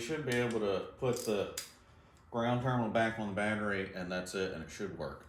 should be able to put the ground terminal back on the battery, and that's it, and it should work.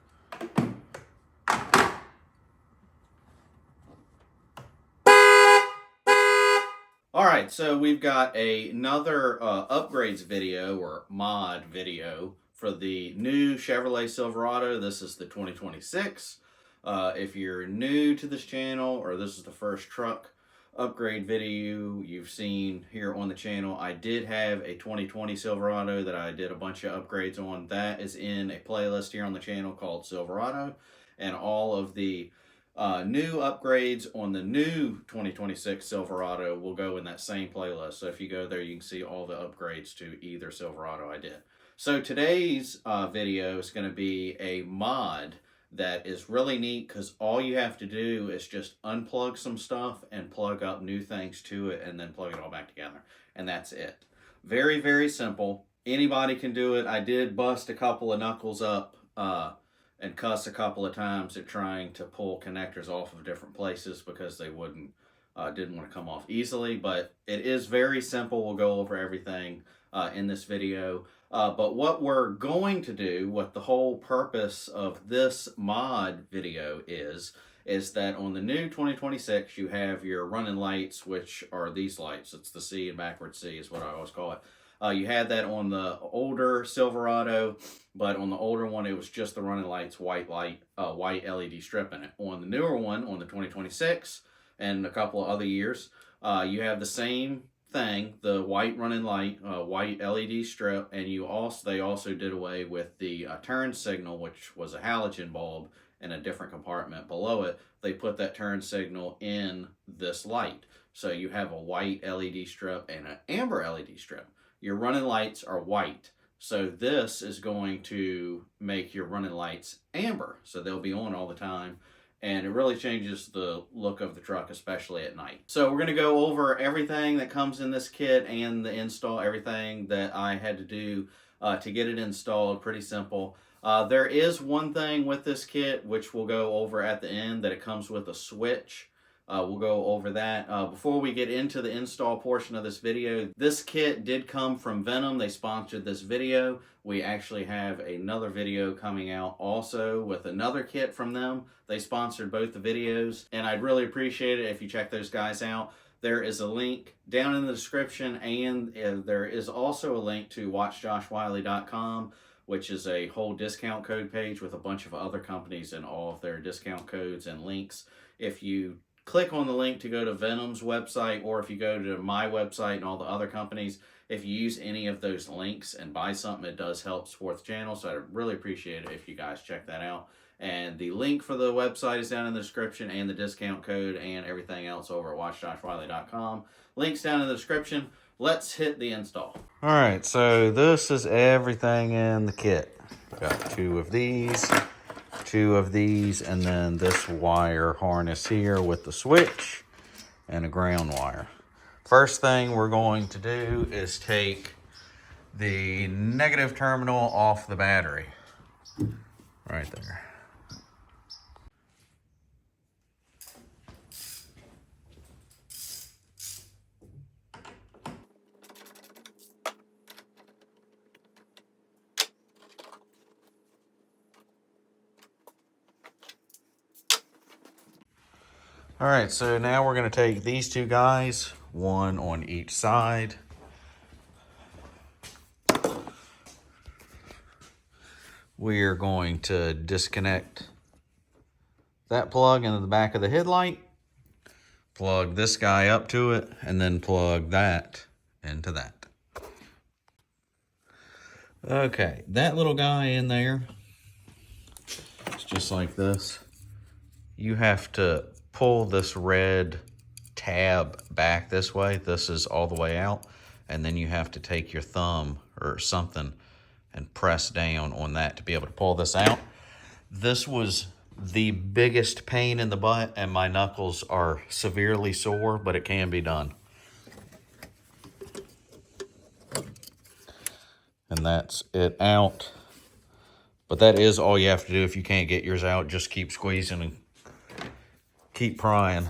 Alright, so we've got another upgrades video, or mod video, for the new Chevrolet Silverado. This is the 2026. If you're new to this channel, or this is the first truck upgrade video you've seen here on the channel, I did have a 2020 Silverado that I did a bunch of upgrades on. That is in a playlist here on the channel called Silverado, and all of the new upgrades on the new 2026 Silverado will go in that same playlist. So if you go there, you can see all the upgrades to either Silverado I did. So today's video is going to be a mod that is really neat, because all you have to do is just unplug some stuff and plug up new things to it, and then plug it all back together, and that's it. Very, very simple. Anybody can do it. I did bust a couple of knuckles up and cuss a couple of times at trying to pull connectors off of different places because they didn't want to come off easily, but it is very simple. We'll go over everything in this video. But what we're going to do, what the whole purpose of this mod video is that on the new 2026, you have your running lights, which are these lights. It's the C and backwards C is what I always call it. You had that on the older Silverado, but on the older one, it was just the running lights, white LED strip in it. On the newer one, on the 2026, and a couple of other years, you have the same thing, the white running light, white LED strip, and they also did away with the turn signal, which was a halogen bulb in a different compartment below it. They put that turn signal in this light. So you have a white LED strip and an amber LED strip. Your running lights are white. So this is going to make your running lights amber. So they'll be on all the time. And it really changes the look of the truck, especially at night. So we're going to go over everything that comes in this kit and the install, everything that I had to do to get it installed. Pretty simple. There is one thing with this kit, which we'll go over at the end, that it comes with a switch. We'll go over that. Before we get into the install portion of this video, this kit did come from Venom. They sponsored this video. We actually have another video coming out also with another kit from them. They sponsored both the videos, and I'd really appreciate it if you check those guys out. There is a link down in the description, and there is also a link to watchjoshwiley.com, which is a whole discount code page with a bunch of other companies and all of their discount codes and links. If you click on the link to go to Venom's website, or if you go to my website and all the other companies, if you use any of those links and buy something, it does help support the channel. So I'd really appreciate it if you guys check that out. And the link for the website is down in the description, and the discount code and everything else over at watchjoshwiley.com. Links down in the description. Let's hit the install. All right, so this is everything in the kit. Got two of these, and then this wire harness here with the switch and a ground wire. First thing we're going to do is take the negative terminal off the battery. Right there. All right, so now we're going to take these two guys, one on each side. We are going to disconnect that plug into the back of the headlight, plug this guy up to it, and then plug that into that. Okay, that little guy in there, it's just like this. You have to pull this red tab back this way. This is all the way out. And then you have to take your thumb or something and press down on that to be able to pull this out. This was the biggest pain in the butt, and my knuckles are severely sore, but it can be done. And that's it out. But that is all you have to do. If you can't get yours out, just keep squeezing and keep prying.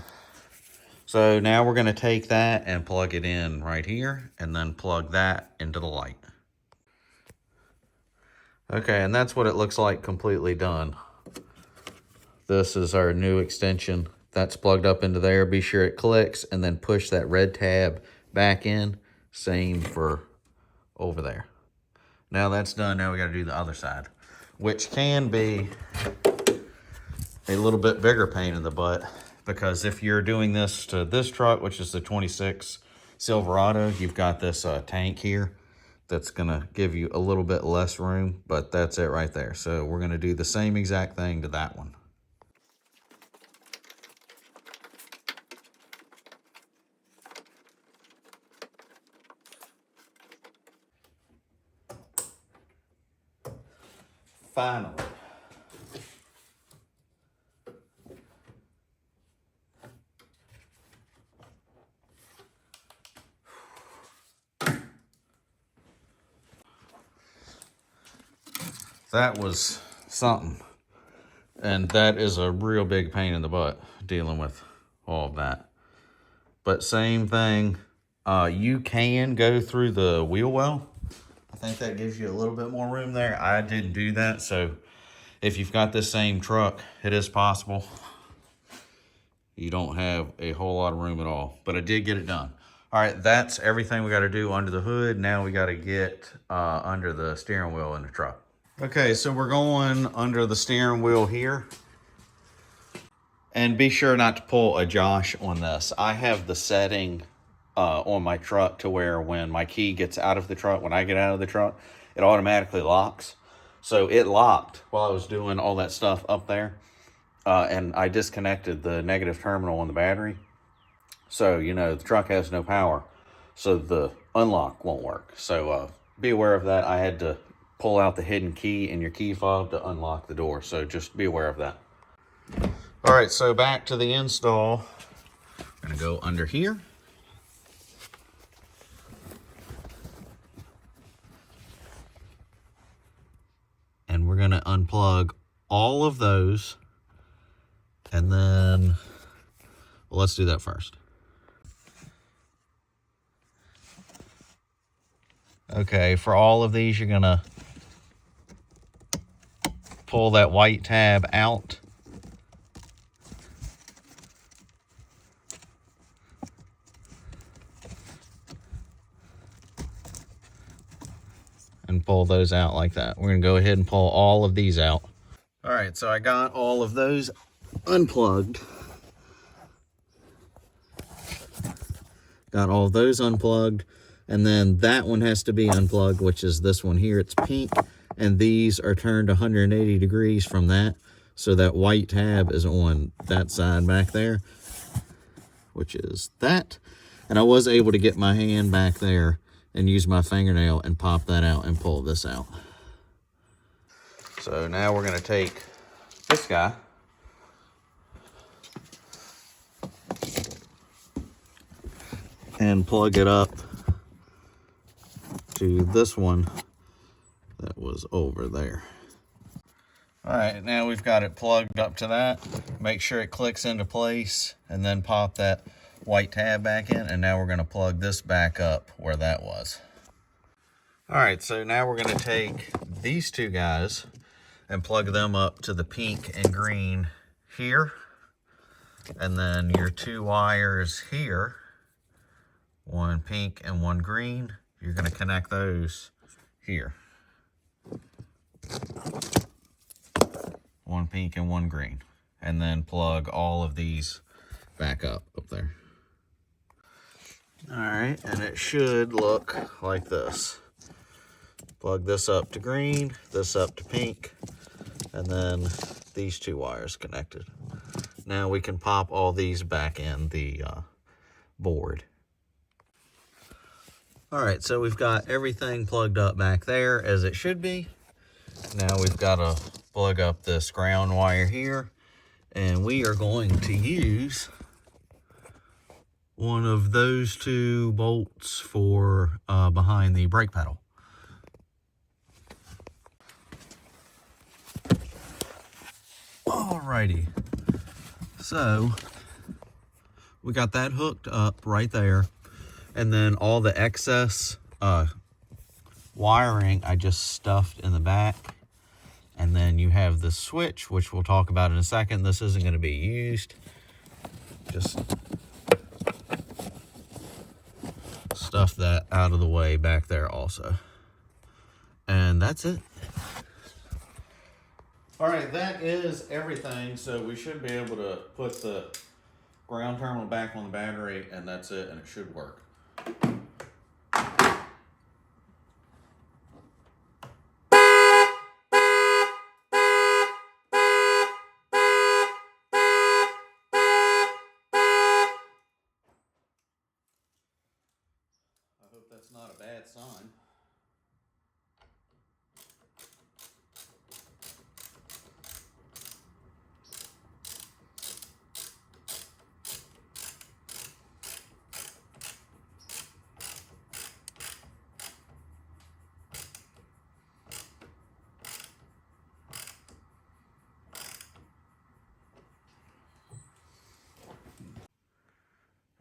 So now we're going to take that and plug it in right here and then plug that into the light. Okay, and that's what it looks like completely done. This is our new extension. That's plugged up into there. Be sure it clicks and then push that red tab back in. Same for over there. Now that's done. Now we got to do the other side, which can be a little bit bigger pain in the butt, because if you're doing this to this truck, which is the 26 Silverado, you've got this tank here that's gonna give you a little bit less room, but that's it right there. So we're gonna do the same exact thing to that one. Finally. That was something. And that is a real big pain in the butt, dealing with all of that. But same thing, you can go through the wheel well. I think that gives you a little bit more room there. I didn't do that, so if you've got this same truck, it is possible. You don't have a whole lot of room at all, but I did get it done. All right, that's everything we got to do under the hood. Now we got to get under the steering wheel in the truck. Okay, so we're going under the steering wheel here. And be sure not to pull a Josh on this. I have the setting on my truck to where when my key gets out of the truck, when I get out of the truck, it automatically locks. So it locked while I was doing all that stuff up there. And I disconnected the negative terminal on the battery. So, you know, the truck has no power. So the unlock won't work. So be aware of that. I had to pull out the hidden key in your key fob to unlock the door. So just be aware of that. All right, so back to the install. I'm gonna go under here. And we're gonna unplug all of those. And then, well, let's do that first. Okay, for all of these, you're gonna pull that white tab out. And pull those out like that. We're gonna go ahead and pull all of these out. All right, so I got all of those unplugged. Got all of those unplugged. And then that one has to be unplugged, which is this one here. It's pink. And these are turned 180 degrees from that. So that white tab is on that side back there, which is that. And I was able to get my hand back there and use my fingernail and pop that out and pull this out. So now we're gonna take this guy and plug it up to this one that was over there. All right, now we've got it plugged up to that. Make sure it clicks into place and then pop that white tab back in. And now we're gonna plug this back up where that was. All right, so now we're gonna take these two guys and plug them up to the pink and green here. And then your two wires here, one pink and one green, you're gonna connect those here. One pink and one green. And then plug all of these back up there. All right, and it should look like this. Plug this up to green, this up to pink, and then these two wires connected. Now we can pop all these back in the board. All right, so we've got everything plugged up back there as it should be. Now we've got to plug up this ground wire here, and we are going to use one of those two bolts for behind the brake pedal. Alrighty, so we got that hooked up right there. And then all the excess wiring I just stuffed in the back. And then you have the switch, which we'll talk about in a second. This isn't going to be used. Just stuff that out of the way back there also. And that's it. All right, that is everything. So we should be able to put the ground terminal back on the battery, and that's it, and it should work. I hope that's not a bad sign.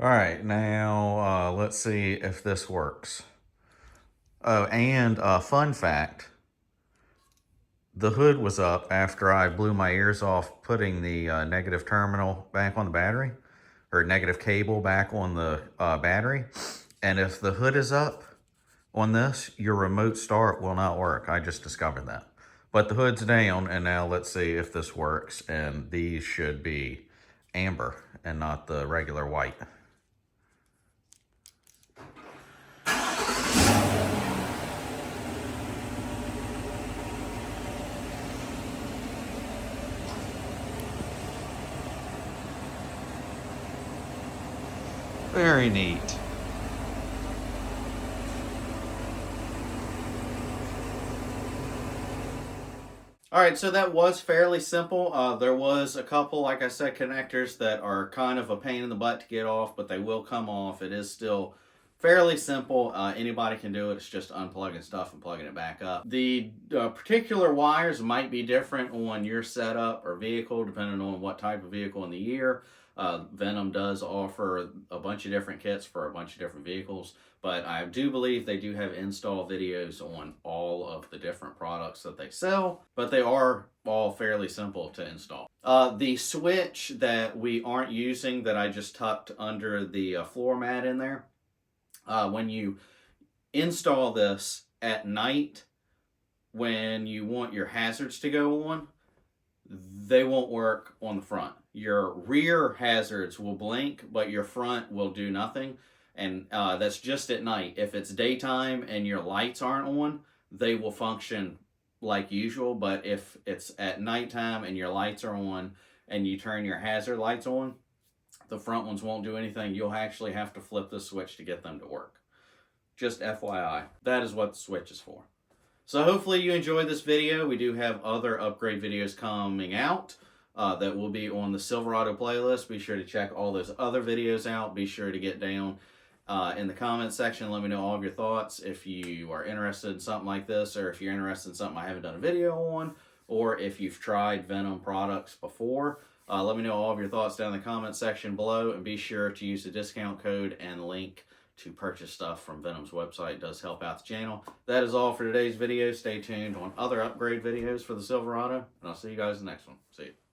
All right, now let's see if this works. Oh, and fun fact, the hood was up after I blew my ears off putting the negative terminal back on the battery, or negative cable back on the battery. And if the hood is up on this, your remote start will not work. I just discovered that. But the hood's down, and now let's see if this works. And these should be amber and not the regular white. Very neat. All right, so that was fairly simple. There was a couple, like I said, connectors that are kind of a pain in the butt to get off, but they will come off. It is still fairly simple. Anybody can do it. It's just unplugging stuff and plugging it back up. The particular wires might be different on your setup or vehicle, depending on what type of vehicle in the year. Venom does offer a bunch of different kits for a bunch of different vehicles, but I do believe they do have install videos on all of the different products that they sell, but they are all fairly simple to install. The switch that we aren't using, that I just tucked under the floor mat in there, when you install this at night, when you want your hazards to go on, they won't work on the front. Your rear hazards will blink, but your front will do nothing. And that's just at night. If it's daytime and your lights aren't on, they will function like usual. But if it's at nighttime and your lights are on and you turn your hazard lights on, the front ones won't do anything. You'll actually have to flip the switch to get them to work. Just FYI, that is what the switch is for. So hopefully you enjoyed this video. We do have other upgrade videos coming out that will be on the Silverado playlist. Be sure to check all those other videos out. Be sure to get down in the comment section. Let me know all of your thoughts if you are interested in something like this, or if you're interested in something I haven't done a video on, or if you've tried Venom products before. Let me know all of your thoughts down in the comment section below, and be sure to use the discount code and link to purchase stuff from Venom's website. It does help out the channel. That is all for today's video. Stay tuned on other upgrade videos for the Silverado, and I'll see you guys in the next one. See you.